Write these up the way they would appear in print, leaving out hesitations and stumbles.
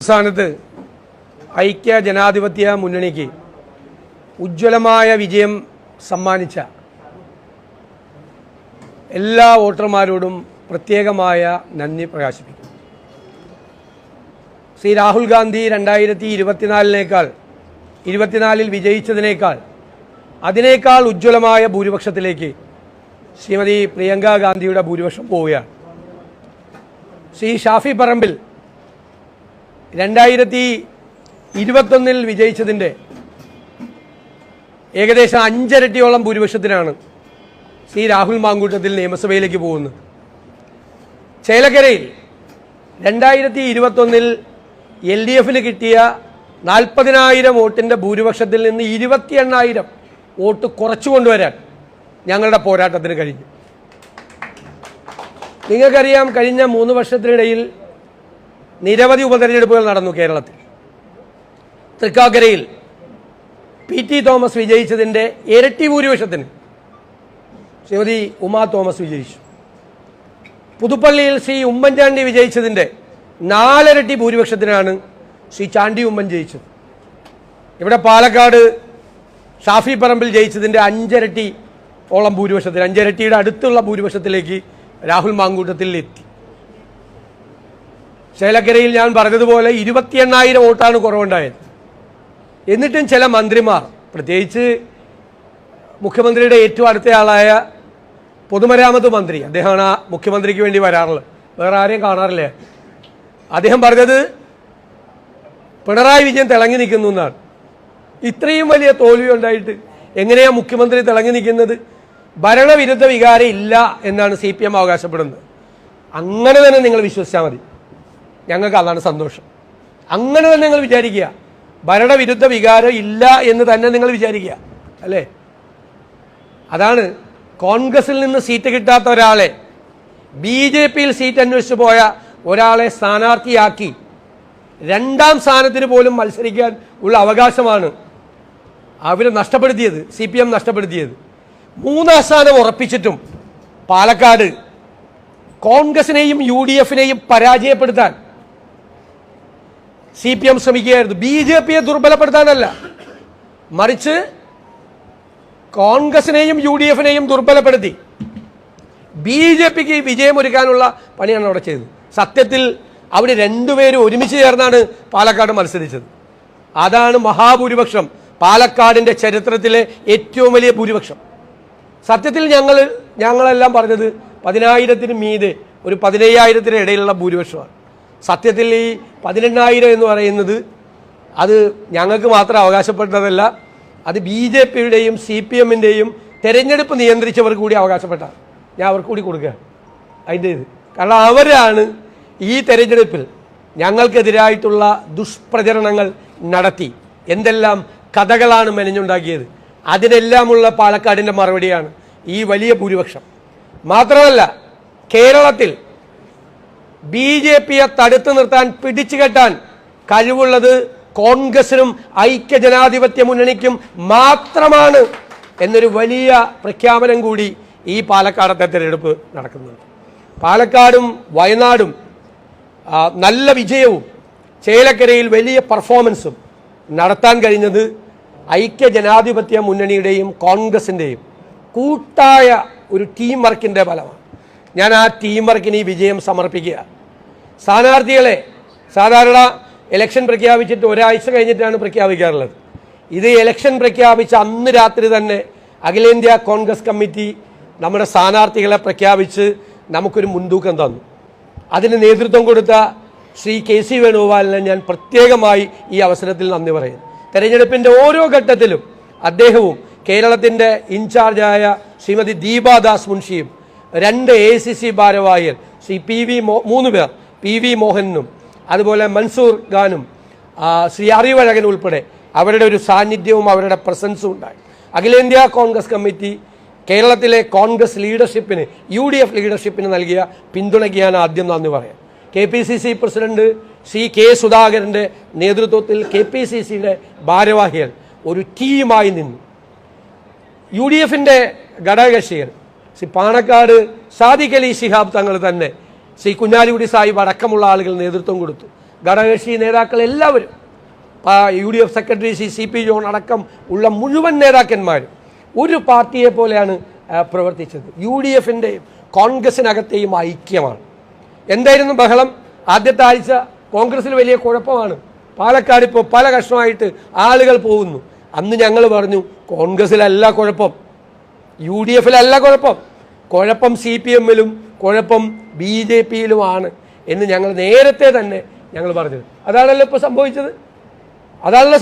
സംസ്ഥാനത്ത് ഐക്യ ജനാധിപത്യ മുന്നണിക്ക് ഉജ്ജ്വലമായ വിജയം സമ്മാനിച്ച എല്ലാ വോട്ടർമാരോടും പ്രത്യേകമായ നന്ദി പ്രകാശിപ്പിക്കുന്നു. ശ്രീ രാഹുൽ ഗാന്ധി 2024 വിജയിച്ചതിനേക്കാൾ അതിനേക്കാൾ ഉജ്ജ്വലമായ ഭൂരിപക്ഷത്തിലേക്ക് ശ്രീമതി പ്രിയങ്ക ഗാന്ധിയുടെ ഭൂരിപക്ഷം പോവുകയാണ്. ശ്രീ ഷാഫി പറമ്പിൽ 2021 വിജയിച്ചതിൻ്റെ ഏകദേശം 5 ഇരട്ടിയോളം ഭൂരിപക്ഷത്തിനാണ് ശ്രീ രാഹുൽ മാങ്കൂട്ടത്തിൽ നിയമസഭയിലേക്ക് പോകുന്നത്. ചേലക്കരയിൽ 2021 LDFന് കിട്ടിയ 40,000 വോട്ടിൻ്റെ ഭൂരിപക്ഷത്തിൽ നിന്ന് 28,000 വോട്ട് കുറച്ചു കൊണ്ടുവരാൻ ഞങ്ങളുടെ പോരാട്ടത്തിന് കഴിഞ്ഞു. നിങ്ങൾക്കറിയാം, കഴിഞ്ഞ 3 വർഷത്തിനിടയിൽ നിരവധി ഉപതെരഞ്ഞെടുപ്പുകൾ നടന്നു കേരളത്തിൽ. തൃക്കാക്കരയിൽ PT തോമസ് വിജയിച്ചതിൻ്റെ ഇരട്ടി ഭൂരിപക്ഷത്തിന് ശ്രീമതി ഉമാ തോമസ് വിജയിച്ചു. പുതുപ്പള്ളിയിൽ ശ്രീ ഉമ്മൻചാണ്ടി വിജയിച്ചതിൻ്റെ 4 ഇരട്ടി ഭൂരിപക്ഷത്തിനാണ് ശ്രീ ചാണ്ടി ഉമ്മൻ ജയിച്ചത്. ഇവിടെ പാലക്കാട് ഷാഫി പറമ്പിൽ ജയിച്ചതിൻ്റെ 5 ഇരട്ടിയോളം ഭൂരിപക്ഷത്തിന്, 5 ഇരട്ടിയുടെ അടുത്തുള്ള ഭൂരിപക്ഷത്തിലേക്ക് രാഹുൽ മാങ്കൂട്ടത്തിൽ എത്തി. ചേലക്കരയിൽ ഞാൻ പറഞ്ഞതുപോലെ 28,000 വോട്ടാണ് കുറവുണ്ടായത്. എന്നിട്ടും ചില മന്ത്രിമാർ, പ്രത്യേകിച്ച് മുഖ്യമന്ത്രിയുടെ ഏറ്റവും അടുത്തയാളായ പൊതുമരാമത്ത് മന്ത്രി, അദ്ദേഹമാണ് ആ മുഖ്യമന്ത്രിക്ക് വേണ്ടി വരാറുള്ളത്, വേറെ ആരെയും കാണാറില്ല. അദ്ദേഹം പറഞ്ഞത് പിണറായി വിജയൻ തിളങ്ങി നിൽക്കുന്നു എന്നാണ്. ഇത്രയും വലിയ തോൽവി ഉണ്ടായിട്ട് എങ്ങനെയാണ് മുഖ്യമന്ത്രി തിളങ്ങി നിൽക്കുന്നത്? ഭരണവിരുദ്ധ വികാരം ഇല്ല എന്നാണ് CPM അവകാശപ്പെടുന്നത്. അങ്ങനെ തന്നെ നിങ്ങൾ വിശ്വസിച്ചാൽ മതി, ഞങ്ങൾക്ക് അതാണ് സന്തോഷം. അങ്ങനെ തന്നെ നിങ്ങൾ വിചാരിക്കുക, ഭരണവിരുദ്ധ വികാരം ഇല്ല എന്ന് തന്നെ നിങ്ങൾ വിചാരിക്കുക, അല്ലേ? അതാണ് കോൺഗ്രസിൽ നിന്ന് സീറ്റ് കിട്ടാത്ത ഒരാളെ BJPയിൽ സീറ്റ് അന്വേഷിച്ച് പോയ ഒരാളെ സ്ഥാനാർത്ഥിയാക്കി 2ാം സ്ഥാനത്തിന് പോലും മത്സരിക്കാൻ ഉള്ള അവകാശമാണ് അവർ നഷ്ടപ്പെടുത്തിയത്, CPM നഷ്ടപ്പെടുത്തിയത്. 3ാം സ്ഥാനം ഉറപ്പിച്ചിട്ടും പാലക്കാട് കോൺഗ്രസിനെയും UDFനെയും പരാജയപ്പെടുത്താൻ CPM ശ്രമിക്കുകയായിരുന്നു. BJPയെ ദുർബലപ്പെടുത്താനല്ല, മറിച്ച് കോൺഗ്രസിനെയും UDFനെയും ദുർബലപ്പെടുത്തി BJPക്ക് വിജയമൊരുക്കാനുള്ള പണിയാണ് അവിടെ ചെയ്തത്. സത്യത്തിൽ അവിടെ രണ്ടുപേരും ഒരുമിച്ച് ചേർന്നാണ് പാലക്കാട് മത്സരിച്ചത്. അതാണ് മഹാഭൂരിപക്ഷം, പാലക്കാടിൻ്റെ ചരിത്രത്തിലെ ഏറ്റവും വലിയ ഭൂരിപക്ഷം. സത്യത്തിൽ ഞങ്ങളെല്ലാം പറഞ്ഞത് 10,000-ന് മീതെ ഒരു 15,000-ന് ഇടയിലുള്ള ഭൂരിപക്ഷമാണ്. സത്യത്തിൽ ഈ 18,000 എന്ന് പറയുന്നത് അത് ഞങ്ങൾക്ക് മാത്രം അവകാശപ്പെട്ടതല്ല, അത് BJPയുടെയും CPMൻ്റെയും തെരഞ്ഞെടുപ്പ് നിയന്ത്രിച്ചവർക്ക് കൂടി അവകാശപ്പെട്ടാണ്. ഞാൻ അവർക്ക് കൂടി കൊടുക്കുക അതിൻ്റെ ഇത്. കാരണം അവരാണ് ഈ തെരഞ്ഞെടുപ്പിൽ ഞങ്ങൾക്കെതിരായിട്ടുള്ള ദുഷ്പ്രചരണങ്ങൾ നടത്തി എന്തെല്ലാം കഥകളാണ് മെനഞ്ഞുണ്ടാക്കിയത്. അതിനെല്ലാമുള്ള പാലക്കാടിൻ്റെ മറുപടിയാണ് ഈ വലിയ ഭൂരിപക്ഷം. മാത്രമല്ല, കേരളത്തിൽ BJPയെ തടുത്തു നിർത്താൻ, പിടിച്ചു കെട്ടാൻ കഴിവുള്ളത് കോൺഗ്രസിനും ഐക്യ ജനാധിപത്യ മുന്നണിക്കും മാത്രമാണ് എന്നൊരു വലിയ പ്രഖ്യാപനം കൂടി ഈ പാലക്കാടത്തെ തെരഞ്ഞെടുപ്പ് നടക്കുന്നുണ്ട്. പാലക്കാടും വയനാടും നല്ല വിജയവും ചേലക്കരയിൽ വലിയ പെർഫോമൻസും നടത്താൻ കഴിഞ്ഞത് ഐക്യ ജനാധിപത്യ മുന്നണിയുടെയും കോൺഗ്രസിൻ്റെയും കൂട്ടായ ഒരു ടീം വർക്കിൻ്റെ ഫലമാണ്. ഞാൻ ആ ടീം വർക്കിന് ഈ വിജയം സമർപ്പിക്കുക. സ്ഥാനാർത്ഥികളെ സാധാരണ ഇലക്ഷൻ പ്രഖ്യാപിച്ചിട്ട് ഒരാഴ്ച കഴിഞ്ഞിട്ടാണ് പ്രഖ്യാപിക്കാറുള്ളത്. ഇത് ഇലക്ഷൻ പ്രഖ്യാപിച്ച അന്ന് രാത്രി തന്നെ അഖിലേന്ത്യാ കോൺഗ്രസ് കമ്മിറ്റി നമ്മുടെ സ്ഥാനാർത്ഥികളെ പ്രഖ്യാപിച്ച് നമുക്കൊരു മുൻതൂക്കം തന്നു. അതിന് നേതൃത്വം കൊടുത്ത ശ്രീ KC വേണുഗോപാലിനെ ഞാൻ പ്രത്യേകമായി ഈ അവസരത്തിൽ നന്ദി പറയുന്നു. തെരഞ്ഞെടുപ്പിൻ്റെ ഓരോ ഘട്ടത്തിലും അദ്ദേഹവും കേരളത്തിൻ്റെ ഇൻചാർജായ ശ്രീമതി ദീപാദാസ് മുൻഷിയും 2 ACC ഭാരവാഹികൾ ശ്രീ മൂന്ന് പേർ PV മോഹനും അതുപോലെ മൻസൂർ ഖാനും ശ്രീ അറിവഴകൻ ഉൾപ്പെടെ അവരുടെ ഒരു സാന്നിധ്യവും അവരുടെ പ്രസൻസും ഉണ്ടായി. അഖിലേന്ത്യാ കോൺഗ്രസ് കമ്മിറ്റി കേരളത്തിലെ കോൺഗ്രസ് ലീഡർഷിപ്പിന്, UDF ലീഡർഷിപ്പിന് നൽകിയ പിന്തുണയ്ക്ക് ഞാൻ ആദ്യം നന്ദി പറയാം. KPCC പ്രസിഡന്റ് ശ്രീ K സുധാകരൻ്റെ നേതൃത്വത്തിൽ KPCCയുടെ ഭാരവാഹികൾ ഒരു ടീമായി നിന്നു. UDFൻ്റെ ഘടകകക്ഷികൾ ശ്രീ പാണക്കാട് സാദിഖ് അലി ശിഹാബ് തങ്ങൾ തന്നെ ശ്രീ കുഞ്ഞാലിക്കുട്ടി സാഹിബ് അടക്കമുള്ള ആളുകൾ നേതൃത്വം കൊടുത്തു. ഘടകകക്ഷി നേതാക്കൾ എല്ലാവരും, UDF സെക്രട്ടറി CP ജോൺ അടക്കം ഉള്ള മുഴുവൻ നേതാക്കന്മാരും ഒരു പാർട്ടിയെ പോലെയാണ് പ്രവർത്തിച്ചത്. UDFിൻ്റെയും കോൺഗ്രസിനകത്തെയും ഐക്യമാണ്. എന്തായിരുന്നു ബഹളം? ആദ്യത്തെ ആഴ്ച കോൺഗ്രസിൽ വലിയ കുഴപ്പമാണ്, പാലക്കാട് ഇപ്പോൾ പല കഷ്ണമായിട്ട് ആളുകൾ പോകുന്നു. അന്ന് ഞങ്ങൾ പറഞ്ഞു കോൺഗ്രസിലല്ല കുഴപ്പം, UDFിലല്ല കുഴപ്പം, കുഴപ്പം CPMലും കുഴപ്പം BJPയിലുമാണ് എന്ന് ഞങ്ങൾ നേരത്തെ തന്നെ ഞങ്ങൾ പറഞ്ഞത്. അതാണല്ലോ ഇപ്പോൾ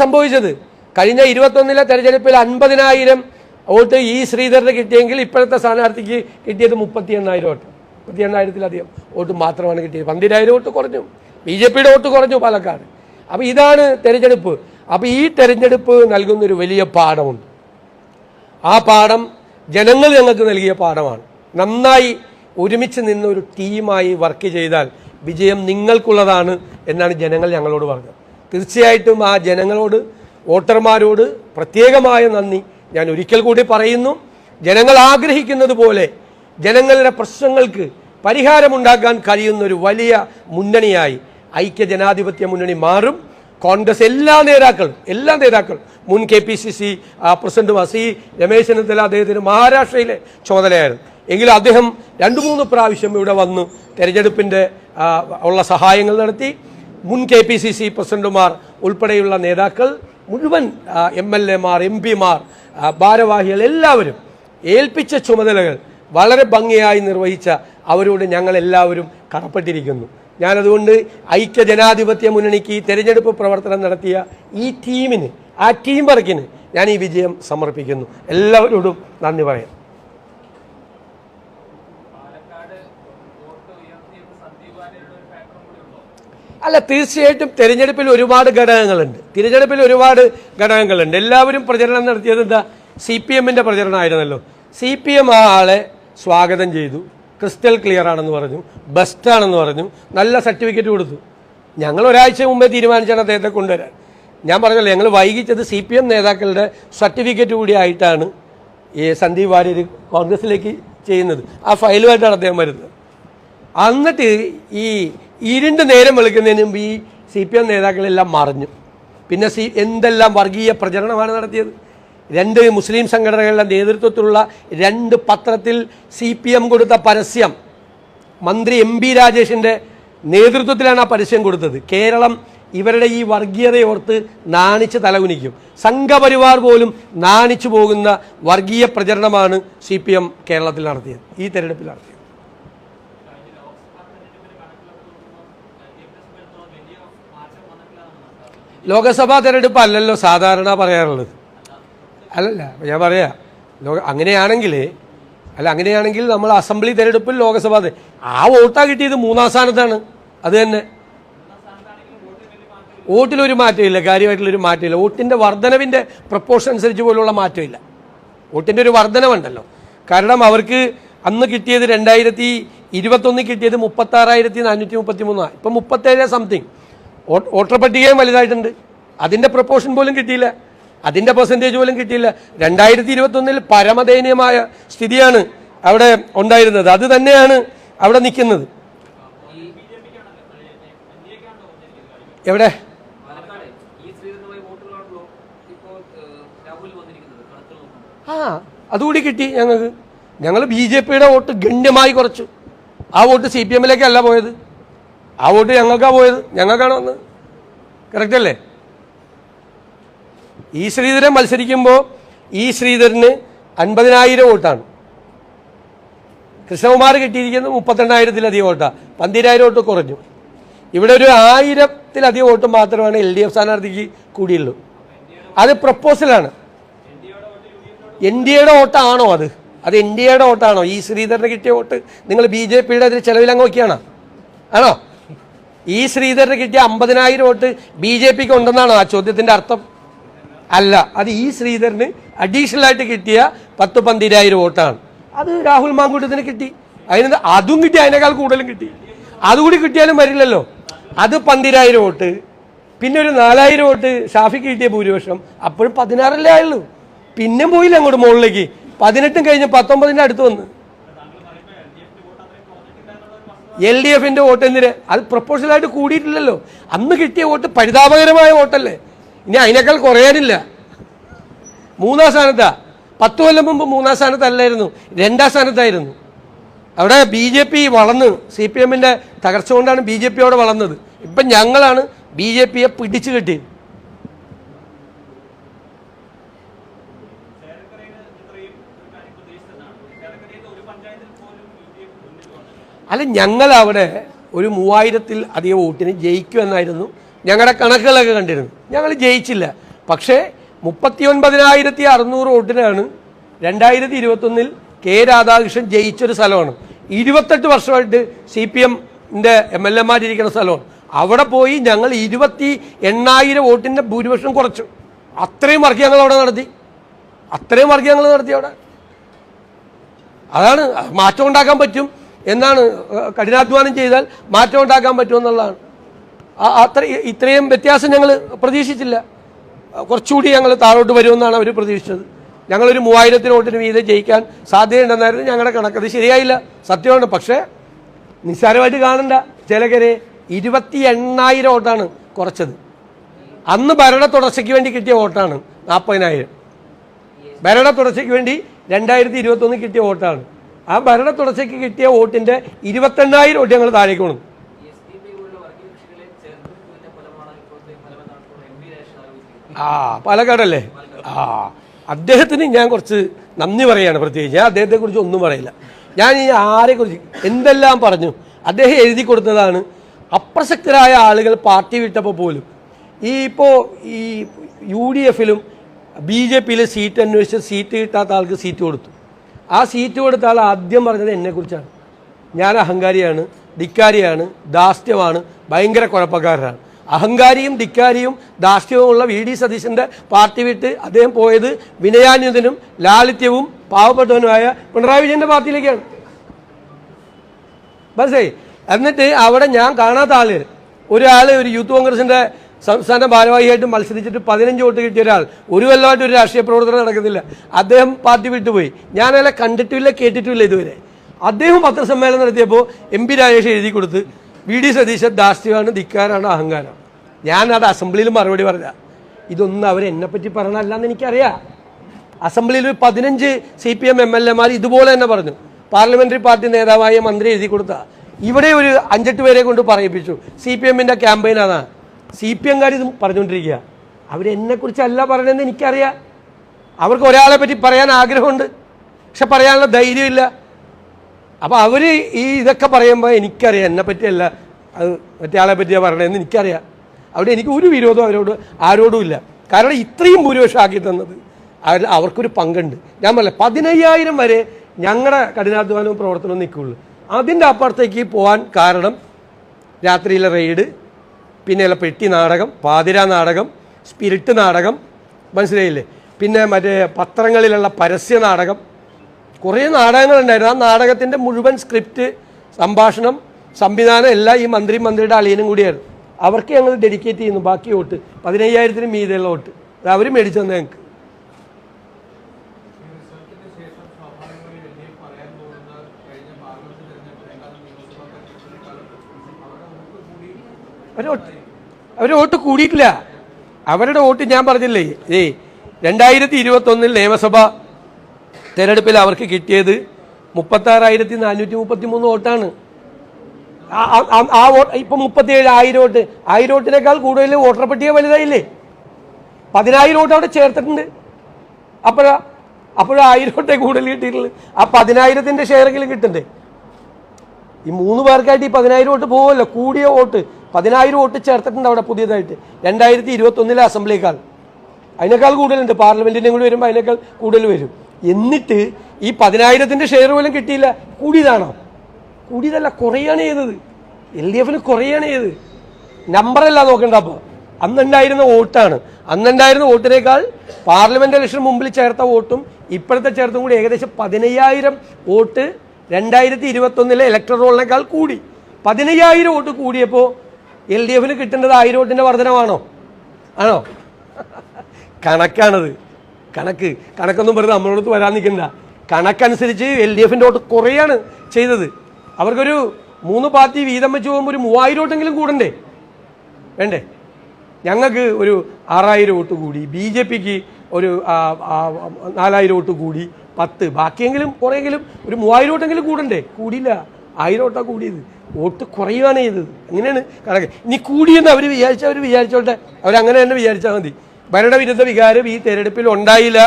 സംഭവിച്ചത്. കഴിഞ്ഞ 21 തെരഞ്ഞെടുപ്പിൽ 50,000 വോട്ട് ശ്രീധരന് കിട്ടിയെങ്കിൽ ഇപ്പോഴത്തെ സ്ഥാനാർത്ഥിക്ക് കിട്ടിയത് 38,000 വോട്ട്. 38,000-ത്തിലധികം വോട്ട് മാത്രമാണ് കിട്ടിയത്. 12,000 വോട്ട് കുറഞ്ഞു, BJPയുടെ വോട്ട് കുറഞ്ഞു പാലക്കാട്. അപ്പോൾ ഇതാണ് തെരഞ്ഞെടുപ്പ്. അപ്പോൾ ഈ തെരഞ്ഞെടുപ്പ് നൽകുന്നൊരു വലിയ പാഠമുണ്ട്. ആ പാഠം ജനങ്ങൾ ഞങ്ങൾക്ക് നൽകിയ പാഠമാണ്. നന്നായി ഒരുമിച്ച് നിന്ന് ഒരു ടീമായി വർക്ക് ചെയ്താൽ വിജയം നിങ്ങൾക്കുള്ളതാണ് എന്നാണ് ജനങ്ങൾ ഞങ്ങളോട് പറഞ്ഞത്. തീർച്ചയായിട്ടും ആ ജനങ്ങളോട്, വോട്ടർമാരോട് പ്രത്യേകമായ നന്ദി ഞാൻ ഒരിക്കൽ കൂടി പറയുന്നു. ജനങ്ങൾ ആഗ്രഹിക്കുന്നത് പോലെ ജനങ്ങളുടെ പ്രശ്നങ്ങൾക്ക് പരിഹാരമുണ്ടാക്കാൻ കഴിയുന്ന ഒരു വലിയ മുന്നണിയായി ഐക്യ ജനാധിപത്യ മുന്നണി മാറും. കോൺഗ്രസ് എല്ലാ നേതാക്കളും മുൻ KPCC പ്രസിഡന്റ് രമേശ് ചെന്നിത്തല, അദ്ദേഹത്തിന് മഹാരാഷ്ട്രയിലെ ചുമതലയായിരുന്നു. എങ്കിലും അദ്ദേഹം 2-3 പ്രാവശ്യം ഇവിടെ വന്ന് തെരഞ്ഞെടുപ്പിൻ്റെ ഉള്ള സഹായങ്ങൾ നടത്തി. മുൻ KPCC പ്രസിഡന്റുമാർ ഉൾപ്പെടെയുള്ള നേതാക്കൾ, മുഴുവൻ MLAമാർ, MP മാർ, ഭാരവാഹികൾ എല്ലാവരും ഏൽപ്പിച്ച ചുമതലകൾ വളരെ ഭംഗിയായി നിർവഹിച്ച അവരോട് ഞങ്ങളെല്ലാവരും കടപ്പെട്ടിരിക്കുന്നു. ഞാനതുകൊണ്ട് ഐക്യ ജനാധിപത്യ മുന്നണിക്ക് ഈ തെരഞ്ഞെടുപ്പ് പ്രവർത്തനം നടത്തിയ ഈ ടീമിന്, ആ ടീം വർക്കിന് ഞാൻ ഈ വിജയം സമർപ്പിക്കുന്നു. എല്ലാവരോടും നന്ദി പറയാം. അല്ല, തീർച്ചയായിട്ടും തിരഞ്ഞെടുപ്പിൽ ഒരുപാട് ഘടകങ്ങളുണ്ട്. എല്ലാവരും പ്രചരണം നടത്തിയത് എന്താ? CPMൻ്റെ പ്രചരണമായിരുന്നല്ലോ. CPM ആ ആളെ സ്വാഗതം ചെയ്തു, ക്രിസ്റ്റൽ ക്ലിയർ ആണെന്ന് പറഞ്ഞു, ബെസ്റ്റാണെന്ന് പറഞ്ഞു, നല്ല സർട്ടിഫിക്കറ്റ് കൊടുത്തു. ഞങ്ങൾ ഒരാഴ്ച മുമ്പേ തീരുമാനിച്ചാണ് അദ്ദേഹത്തെ കൊണ്ടുവരാൻ. ഞാൻ പറഞ്ഞല്ലോ, ഞങ്ങൾ വൈകിച്ചത് CPM നേതാക്കളുടെ സർട്ടിഫിക്കറ്റ് കൂടി ആയിട്ടാണ് ഈ സന്ദീപ് വാര്യർ കോൺഗ്രസിലേക്ക് ചെയ്യുന്നത്. ആ ഫയലുമായിട്ടാണ് അദ്ദേഹം വരുന്നത്. എന്നിട്ട് ഈ ഇരുണ്ട് നേരം വെളുക്കുന്നതിന് മുമ്പ് ഈ CPM നേതാക്കളെല്ലാം മറിഞ്ഞു. പിന്നെ എന്തെല്ലാം വർഗീയ പ്രചരണമാണ് നടത്തിയത്. 2 മുസ്ലിം സംഘടനകളുടെ നേതൃത്വത്തിലുള്ള 2 പത്രത്തിൽ CPM കൊടുത്ത പരസ്യം, മന്ത്രി MB രാജേഷിൻ്റെ നേതൃത്വത്തിലാണ് ആ പരസ്യം കൊടുത്തത്. കേരളം ഇവരുടെ ഈ വർഗീയതയോർത്ത് നാണിച്ച് തലകുനിക്കും. സംഘപരിവാർ പോലും നാണിച്ചു പോകുന്ന വർഗീയ പ്രചരണമാണ് CPM കേരളത്തിൽ നടത്തിയത്, ഈ തെരഞ്ഞെടുപ്പിൽ നടത്തിയത്. ലോകസഭാ തെരഞ്ഞെടുപ്പ് അല്ലല്ലോ സാധാരണ പറയാറുള്ളത്. അല്ലല്ല, ഞാൻ പറയാം, അങ്ങനെയാണെങ്കിൽ നമ്മൾ അസംബ്ലി തെരഞ്ഞെടുപ്പിൽ ലോകസഭാ ആ വോട്ടാ കിട്ടിയത് 3-ാം സ്ഥാനത്താണ്. അത് തന്നെ, വോട്ടിലൊരു മാറ്റമില്ല, കാര്യമായിട്ടുള്ളൊരു മാറ്റമില്ല. വോട്ടിൻ്റെ വർധനവിൻ്റെ പ്രപ്പോർഷൻ അനുസരിച്ച് പോലുള്ള മാറ്റമില്ല. വോട്ടിൻ്റെ ഒരു വർധനവുണ്ടല്ലോ. കാരണം അവർക്ക് അന്ന് കിട്ടിയത് 2021 കിട്ടിയത് 36,433, ഇപ്പം 37 സംതിങ്. വോട്ടർ പട്ടികയും വലുതായിട്ടുണ്ട്, അതിൻ്റെ പ്രപ്പോർഷൻ പോലും കിട്ടിയില്ല, അതിൻ്റെ പെർസെൻറ്റേജ് പോലും കിട്ടിയില്ല. 2021 പരമദയനീയമായ സ്ഥിതിയാണ് അവിടെ ഉണ്ടായിരുന്നത്. അത് തന്നെയാണ് അവിടെ നിൽക്കുന്നത്. എവിടെ? അതുകൂടി കിട്ടി ഞങ്ങൾക്ക്. ഞങ്ങൾ BJPയുടെ വോട്ട് ഗണ്യമായി കുറച്ചു. ആ വോട്ട് CPMലേക്കല്ല പോയത്, ആ വോട്ട് ഞങ്ങൾക്കാണ് പോയത്, ഞങ്ങൾക്കാണ് വന്നത്. കറക്റ്റ് അല്ലേ? ശ്രീധരൻ മത്സരിക്കുമ്പോൾ ശ്രീധരന് 50,000 വോട്ടാണ്. കൃഷ്ണകുമാർ കിട്ടിയിരിക്കുന്നത് 32,000-ത്തിലധികം വോട്ടാണ്. 12,000 വോട്ട് കുറഞ്ഞു. ഇവിടെ ഒരു 1,000-ത്തിലധികം വോട്ട് മാത്രമാണ് LDF സ്ഥാനാർത്ഥിക്ക് കൂടിയുള്ളൂ. അത് പ്രപ്പോസലാണ്. NDAയുടെ വോട്ടാണോ അത് NDAയുടെ വോട്ടാണോ? ശ്രീധരന് കിട്ടിയ വോട്ട് നിങ്ങൾ BJPയുടെ അതിൽ ചെലവിലങ്ങ് നോക്കിയാണോ? ആണോ? ശ്രീധരന് കിട്ടിയ 50,000 വോട്ട് BJPക്ക് ഉണ്ടെന്നാണോ ആ ചോദ്യത്തിൻ്റെ അർത്ഥം? അല്ല, അത് ശ്രീധരന് അഡീഷണൽ ആയിട്ട് കിട്ടിയ 10-12,000 വോട്ടാണ്. അത് രാഹുൽ മാങ്കൂട്ടത്തിന് കിട്ടി. അതും കിട്ടി, അതിനേക്കാൾ കൂടുതലും കിട്ടി. അതുകൂടി കിട്ടിയാലും വരില്ലല്ലോ. അത് 12,000 വോട്ട്, പിന്നെ ഒരു 4,000 വോട്ട് ഷാഫിക്ക് കിട്ടിയ ഭൂരിപക്ഷം, അപ്പോഴും 16 ആയുള്ളൂ. പിന്നെ പോയില്ല അങ്ങോട്ട് മുകളിലേക്ക്. 18 കഴിഞ്ഞ് 19ൻ്റെ അടുത്ത് വന്ന്. LDFിന്റെ വോട്ട് എന്തിന്? അത് പ്രൊപ്പോഷണലായിട്ട് കൂടിയിട്ടില്ലല്ലോ. അന്ന് കിട്ടിയ വോട്ട് പരിതാപകരമായ വോട്ടല്ലേ. ഇനി അതിനേക്കാൾ കുറയാനില്ല. 3-ാം സ്ഥാനത്താ. 10 കൊല്ലം മുമ്പ് 3-ാം സ്ഥാനത്തല്ലായിരുന്നു, 2-ാം സ്ഥാനത്തായിരുന്നു. അവിടെ BJP വളർന്ന്, CPMന്റെ തകർച്ച കൊണ്ടാണ് BJP അവിടെ വളർന്നത്. ഇപ്പം ഞങ്ങളാണ് BJPയെ പിടിച്ചു കെട്ടിയത്. അല്ല, ഞങ്ങൾ അവിടെ ഒരു 3000-ൽ അധികം വോട്ടിന് ജയിക്കുമെന്നായിരുന്നു ഞങ്ങളുടെ കണക്കുകളൊക്കെ കണ്ടിരുന്നു. ഞങ്ങൾ ജയിച്ചില്ല. പക്ഷേ 39,600 വോട്ടിനാണ് 2021-ൽ കെ രാധാകൃഷ്ണൻ ജയിച്ചൊരു സ്ഥലമാണ്. 28 വർഷമായിട്ട് CPMന്റെ MLA-മാരിയിരിക്കുന്ന സ്ഥലമാണ്. അവിടെ പോയി ഞങ്ങൾ 28,000 വോട്ടിൻ്റെ ഭൂരിപക്ഷം കുറച്ചു. അത്രയും വർക്ക് ഞങ്ങൾ അവിടെ നടത്തി. അവിടെ അതാണ് മാറ്റം ഉണ്ടാക്കാൻ പറ്റും എന്നാണ്. കഠിനാധ്വാനം ചെയ്താൽ മാറ്റം ഉണ്ടാക്കാൻ പറ്റുമെന്നുള്ളതാണ്. ഇത്രയും വ്യത്യാസം ഞങ്ങൾ പ്രതീക്ഷിച്ചില്ല. കുറച്ചുകൂടി ഞങ്ങൾ താഴോട്ട് വരുമെന്നാണ് അവർ പ്രതീക്ഷിച്ചത്. ഞങ്ങളൊരു 3000 വോട്ടിന് വീതം ജയിക്കാൻ സാധ്യതയുണ്ടെന്നായിരുന്നു ഞങ്ങളുടെ കണക്ക്. അത് ശരിയായില്ല, സത്യമാണ്. പക്ഷേ നിസ്സാരമായിട്ട് കാണണ്ട. ചിലകരെ 28,000 വോട്ടാണ് കുറച്ചത്. അന്ന് ഭരണ തുടർച്ചയ്ക്ക് വേണ്ടി കിട്ടിയ വോട്ടാണ് 40,000. ഭരണ തുടർച്ചയ്ക്ക് വേണ്ടി 2021 കിട്ടിയ വോട്ടാണ്. ആ ഭരണ തുടർച്ചയ്ക്ക് കിട്ടിയ വോട്ടിന്റെ 28,000 വോട്ട് ഞങ്ങൾ താഴേക്ക് കൊണ്ടു. പാലക്കാടല്ലേ? അദ്ദേഹത്തിന് ഞാൻ കുറച്ച് നന്ദി പറയാണ്. പ്രത്യേകിച്ച് ഞാൻ അദ്ദേഹത്തെക്കുറിച്ച് ഒന്നും പറയില്ല. ഞാൻ ഈ ആരെക്കുറിച്ച് എന്തെല്ലാം പറഞ്ഞു. അദ്ദേഹം എഴുതി കൊടുത്തതാണ്. അപ്രസക്തരായ ആളുകൾ പാർട്ടി വിട്ടപ്പോൾ പോലും ഈ UDFിലും BJPയിലും സീറ്റ് അന്വേഷിച്ച് സീറ്റ് കിട്ടാത്ത ആൾക്ക് സീറ്റ് കൊടുത്തു. ആ സീറ്റ് കൊടുത്ത ആൾ ആദ്യം പറഞ്ഞത് എന്നെക്കുറിച്ചാണ്. ഞാൻ അഹങ്കാരിയാണ്, ധിക്കാരിയാണ്, ധാർഷ്ട്യമാണ്, ഭയങ്കര കുഴപ്പക്കാരനാണ്. അഹങ്കാരിയും ധിക്കാരിയും ധാർഷ്ട്യവുമുള്ള VD സതീശൻ്റെ പാർട്ടി വിട്ട് അദ്ദേഹം പോയത് വിനയാന്യതനും ലാളിത്യവും പാവപ്പെട്ടവനുമായ പിണറായി വിജയൻ്റെ പാർട്ടിയിലേക്കാണ്. മനസ്സിലായി? എന്നിട്ട് അവിടെ ഞാൻ കാണാത്ത ആളുകൾ, ഒരു യൂത്ത് കോൺഗ്രസിൻ്റെ സംസ്ഥാന ഭാരവാഹിയായിട്ട് മത്സരിച്ചിട്ട് 15 വോട്ട് കിട്ടിയ ഒരാൾ, ഒരു കൊല്ലമായിട്ട് ഒരു രാഷ്ട്രീയ പ്രവർത്തനം നടക്കുന്നില്ല, അദ്ദേഹം പാർട്ടി വിട്ടുപോയി. ഞാനതിനെ കണ്ടിട്ടില്ല, കേട്ടിട്ടില്ല ഇതുവരെ. അദ്ദേഹം പത്രസമ്മേളനം നടത്തിയപ്പോൾ MP രാജേഷ് എഴുതി കൊടുത്ത് VD സതീശൻ ധാർഷ്ട്യമാണ്, ധിക്കാരാണ്, അഹങ്കാരം. ഞാനത് അസംബ്ലിയിൽ മറുപടി പറഞ്ഞ ഇതൊന്നും അവരെന്നെപ്പറ്റി പറയണമല്ലെന്ന് എനിക്കറിയാം. അസംബ്ലിയിൽ 15 CPM MLA-മാർ ഇതുപോലെ തന്നെ പറഞ്ഞു. പാർലമെന്ററി പാർട്ടി നേതാവായ മന്ത്രി എഴുതി കൊടുത്ത ഇവിടെ ഒരു 5-8 പേരെ കൊണ്ട് പറയിപ്പിച്ചു. CPMന്റെ ക്യാമ്പയിൻ അതാണ്. CPM-കാർ ഇത് പറഞ്ഞുകൊണ്ടിരിക്കുക. അവരെന്നെക്കുറിച്ചല്ല പറയണമെന്ന് എനിക്കറിയാം. അവർക്ക് ഒരാളെ പറ്റി പറയാൻ ആഗ്രഹമുണ്ട്, പക്ഷെ പറയാനുള്ള ധൈര്യമില്ല. അപ്പോൾ അവർ ഇതൊക്കെ പറയുമ്പോൾ എനിക്കറിയാം എന്നെപ്പറ്റിയല്ല, അത് മറ്റേ ആളെ പറ്റിയാണ് പറയണതെന്ന് എനിക്കറിയാം. അവിടെ എനിക്ക് ഒരു വിരോധം ആരോടും ഇല്ല. കാരണം ഇത്രയും ഭൂരിപക്ഷം ആക്കി തന്നത് അവർക്കൊരു പങ്കുണ്ട്. ഞാൻ പറഞ്ഞില്ല, 15,000 വരെ ഞങ്ങളുടെ കഠിനാധ്വാനവും പ്രവർത്തനവും നിൽക്കുള്ളൂ. അതിൻ്റെ അപ്പുറത്തേക്ക് പോകാൻ കാരണം രാത്രിയിലെ റെയ്ഡ്, പിന്നെയുള്ള പെട്ടി നാടകം, പാതിരാ നാടകം, സ്പിരിറ്റ് നാടകം, മനസ്സിലായില്ലേ? പിന്നെ മറ്റേ പത്രങ്ങളിലുള്ള പരസ്യ നാടകം, കുറേ നാടകങ്ങളുണ്ടായിരുന്നു. ആ നാടകത്തിൻ്റെ മുഴുവൻ സ്ക്രിപ്റ്റ്, സംഭാഷണം, സംവിധാനം എല്ലാം ഈ മന്ത്രിയുടെ അളിയനും കൂടിയായിരുന്നു. അവർക്ക് ഞങ്ങൾ ഡെഡിക്കേറ്റ് ചെയ്യുന്നു. ബാക്കി വോട്ട് 15,000-ന് മീതെയുള്ള വോട്ട് അത് അവർ മേടിച്ചു തന്നെ ഞങ്ങൾക്ക്. അവർ വോട്ട് കൂടിയിട്ടില്ല. അവരുടെ വോട്ട് ഞാൻ പറഞ്ഞില്ലേ, 2021 നിയമസഭ തെരഞ്ഞെടുപ്പിൽ അവർക്ക് കിട്ടിയത് 36,433 വോട്ടാണ്. ആ വോട്ട് ഇപ്പം 37,000 വോട്ട്. 1000 വോട്ടിനേക്കാൾ കൂടുതൽ വോട്ടർ പട്ടിക വലുതായില്ലേ? 10,000 വോട്ട് അവിടെ ചേർത്തിട്ടുണ്ട്. അപ്പോഴാ 1000 വോട്ടേ കൂടുതൽ കിട്ടിയിട്ടുള്ളൂ. ആ 10,000-ന്റെ ഷെയറെങ്കിലും കിട്ടണ്ടേ? ഈ 3 പേർക്കായിട്ട് ഈ 10,000 വോട്ട് പോകുമല്ലോ. കൂടിയ വോട്ട് 10,000 വോട്ട് ചേർത്തിട്ടുണ്ട് അവിടെ പുതിയതായിട്ട് 2021 അസംബ്ലിയേക്കാൾ. അതിനേക്കാൾ കൂടുതലുണ്ട്. പാർലമെന്റിൻ്റെയും കൂടി വരുമ്പോൾ അതിനേക്കാൾ കൂടുതൽ വരും. എന്നിട്ട് ഈ 10,000-ന്റെ ഷെയർ പോലും കിട്ടിയില്ല. കൂടിയതാണോ? കൂടിയതല്ല, കുറയാണ് ചെയ്തത്. LDFന് കുറയാണ് ചെയ്തത്. നമ്പറല്ല നോക്കണ്ട. അപ്പോൾ അന്നുണ്ടായിരുന്ന വോട്ടാണ്. അന്നുണ്ടായിരുന്ന വോട്ടിനേക്കാൾ പാർലമെന്റ് ഇലക്ഷൻ മുമ്പിൽ ചേർത്ത വോട്ടും ഇപ്പോഴത്തെ ചേർത്തും കൂടി ഏകദേശം 15,000 വോട്ട് 2021 ഇലക്ടറൽ റോളിനേക്കാൾ കൂടി. 15,000 വോട്ട് കൂടിയപ്പോൾ LDFന് കിട്ടേണ്ടത് 1000 വോട്ടിൻ്റെ വർധനമാണോ? ആണോ? കണക്കാണത്. കണക്കൊന്നും പറഞ്ഞ് നമ്മളോട് വരാൻ നിൽക്കണ്ട. കണക്കനുസരിച്ച് LDFന്റെ വോട്ട് കുറയാണ് ചെയ്തത്. അവർക്കൊരു 3 പാർട്ടി വീതം വെച്ച് പോകുമ്പോൾ ഒരു 3000 വോട്ടെങ്കിലും കൂടണ്ടേ? വേണ്ടേ? ഞങ്ങൾക്ക് ഒരു 6000 വോട്ട് കൂടി, BJPക്ക് ഒരു 4000 വോട്ട് കൂടി, 10, ബാക്കിയെങ്കിലും കുറെയെങ്കിലും ഒരു 3000 വോട്ടെങ്കിലും കൂടണ്ടേ? കൂടിയില്ല, 1000 വോട്ടാണ് കൂടിയത്. വോട്ട് കുറയുകയാണ് ചെയ്തത്. അങ്ങനെയാണ് കണക്ക്. ഇനി കൂടിയെന്ന് അവർ വിചാരിച്ചോട്ടെ, അവരങ്ങനെ തന്നെ വിചാരിച്ചാൽ മതി. ഭരണവിരുദ്ധ വികാരം ഈ തെരഞ്ഞെടുപ്പിൽ ഉണ്ടായില്ല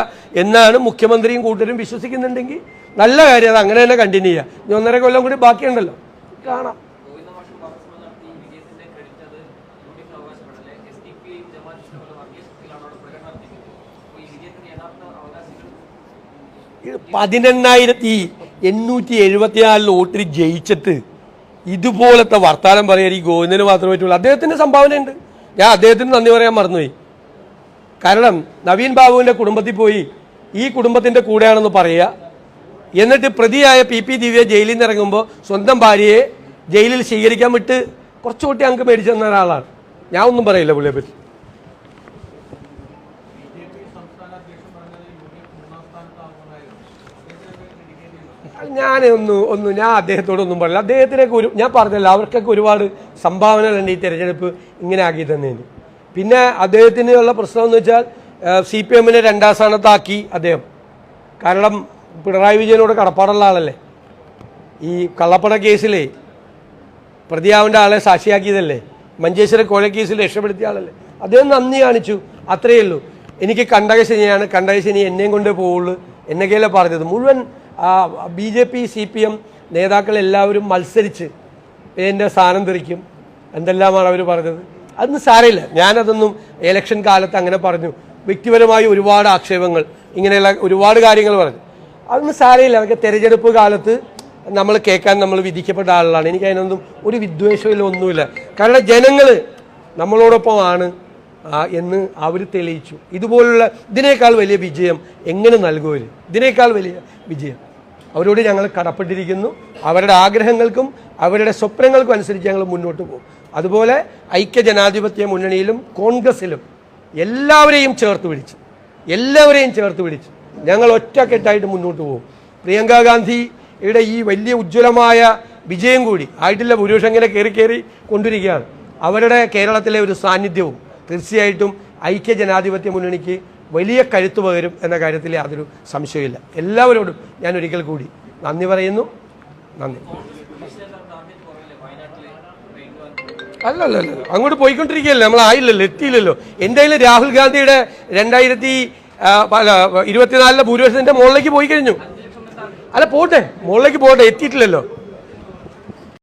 എന്നാണ് മുഖ്യമന്ത്രിയും കൂട്ടരും വിശ്വസിക്കുന്നുണ്ടെങ്കിൽ നല്ല കാര്യം, അത് അങ്ങനെ തന്നെ കണ്ടിന്യൂ ചെയ്യുക. ഇനി 1.5 കൊല്ലം കൂടി ബാക്കിയുണ്ടല്ലോ, കാണാം. ഇത് 18,874 വോട്ടിൽ ജയിച്ചിട്ട് ഇതുപോലത്തെ വർത്താനം പറയാൻ ഈ ഗോവിന്ദന് മാത്രമേ പറ്റുള്ളൂ. അദ്ദേഹത്തിൻ്റെ സംഭാവന ഉണ്ട്. ഞാൻ അദ്ദേഹത്തിന് നന്ദി പറയാൻ മറന്നുപോയി. കാരണം നവീൻ ബാബുവിൻ്റെ കുടുംബത്തിൽ പോയി ഈ കുടുംബത്തിൻ്റെ കൂടെയാണെന്ന് പറയുക, എന്നിട്ട് പ്രതിയായ PP ദിവ്യ ജയിലിൽ നിന്ന് ഇറങ്ങുമ്പോൾ സ്വന്തം ഭാര്യയെ ജയിലിൽ സ്വീകരിക്കാൻ വിട്ട് കുറച്ച് വോട്ട് ഞങ്ങൾക്ക് മേടിച്ചു തന്ന ഒരാളാണ്. ഞാൻ ഒന്നും പറയില്ല പുള്ളിയെ പറ്റി. ഞാൻ അദ്ദേഹത്തോടൊന്നും പറയില്ല. അദ്ദേഹത്തിനൊക്കെ ഞാൻ പറഞ്ഞല്ലോ, അവർക്കൊക്കെ ഒരുപാട് സംഭാവനകളുണ്ട് ഈ തെരഞ്ഞെടുപ്പ് ഇങ്ങനെ ആക്കി തന്നതിന്. പിന്നെ അദ്ദേഹത്തിനുള്ള പ്രശ്നം എന്ന് വെച്ചാൽ CPM-നെ 2ാം സ്ഥാനത്താക്കി അദ്ദേഹം. കാരണം പിണറായി വിജയനോട് കടപ്പാടുള്ള ആളല്ലേ. ഈ കള്ളപ്പണ കേസിലെ പ്രതിയാവേണ്ട ആളെ സാക്ഷിയാക്കിയതല്ലേ, മഞ്ചേശ്വരം കൊലക്കേസിൽ രക്ഷപ്പെടുത്തിയ ആളല്ലേ. അദ്ദേഹം നന്ദി കാണിച്ചു, അത്രയേ ഉള്ളൂ. എനിക്ക് കണ്ടകശനിയാണ്, കണ്ടകശനി എന്നെയും കൊണ്ടേ പോവുള്ളൂ എന്നൊക്കെയല്ലേ പറഞ്ഞത്. മുഴുവൻ BJP CPM നേതാക്കളെല്ലാവരും മത്സരിച്ച് എൻ്റെ സ്ഥാനം തെറിക്കും എന്തെല്ലാമാണ് അവർ പറഞ്ഞത്. അതൊന്നും സാരമില്ല, ഞാനതൊന്നും ഇലക്ഷൻ കാലത്ത് അങ്ങനെ പറഞ്ഞു. വ്യക്തിപരമായി ഒരുപാട് ആക്ഷേപങ്ങൾ, ഇങ്ങനെയുള്ള ഒരുപാട് കാര്യങ്ങൾ പറഞ്ഞു. അതൊന്നും സാരമില്ല. അതൊക്കെ തെരഞ്ഞെടുപ്പ് കാലത്ത് നമ്മൾ കേൾക്കാൻ നമ്മൾ വിധിക്കപ്പെട്ട ആളാണ്. എനിക്ക് അതിനൊന്നും ഒരു വിദ്വേഷമില്ല, ഒന്നുമില്ല. കാരണം ജനങ്ങൾ നമ്മളോടൊപ്പമാണ് എന്ന് അവർ തെളിയിച്ചു. ഇതുപോലുള്ള ഇതിനേക്കാൾ വലിയ വിജയം എങ്ങനെ നൽകുമല്ലോ? ഇതിനേക്കാൾ വലിയ വിജയം അവരോട് ഞങ്ങൾ കടപ്പെട്ടിരിക്കുന്നു. അവരുടെ ആഗ്രഹങ്ങൾക്കും അവരുടെ സ്വപ്നങ്ങൾക്കും അനുസരിച്ച് ഞങ്ങൾ മുന്നോട്ട് പോകും. അതുപോലെ ഐക്യജനാധിപത്യ മുന്നണിയിലും കോൺഗ്രസിലും എല്ലാവരെയും ചേർത്ത് പിടിച്ച് ഞങ്ങൾ ഒറ്റക്കെട്ടായിട്ട് മുന്നോട്ട് പോകും. പ്രിയങ്ക ഗാന്ധിയുടെ ഈ വലിയ ഉജ്ജ്വലമായ വിജയം കൂടി ആയിട്ടില്ല, ഭൂരിപക്ഷം ഇങ്ങനെ കയറി കൊണ്ടിരിക്കുകയാണ്. അവരുടെ കേരളത്തിലെ ഒരു സാന്നിധ്യവും തീർച്ചയായിട്ടും ഐക്യജനാധിപത്യ മുന്നണിക്ക് വലിയ കരുത്ത് പകരും എന്ന കാര്യത്തിൽ യാതൊരു സംശയമില്ല. എല്ലാവരോടും ഞാൻ ഒരിക്കൽ കൂടി നന്ദി പറയുന്നു. നന്ദി. അല്ലല്ല, അങ്ങോട്ട് പോയിക്കൊണ്ടിരിക്കുകയല്ലേ, നമ്മൾ ആയില്ലല്ലോ, എത്തിയില്ലല്ലോ. എന്തായാലും രാഹുൽ ഗാന്ധിയുടെ 2024 ഭൂരിപക്ഷത്തിന്റെ മുകളിലേക്ക് പോയി കഴിഞ്ഞു. അല്ല, പോട്ടെ, മുകളിലേക്ക് പോട്ടെ, എത്തിയിട്ടില്ലല്ലോ.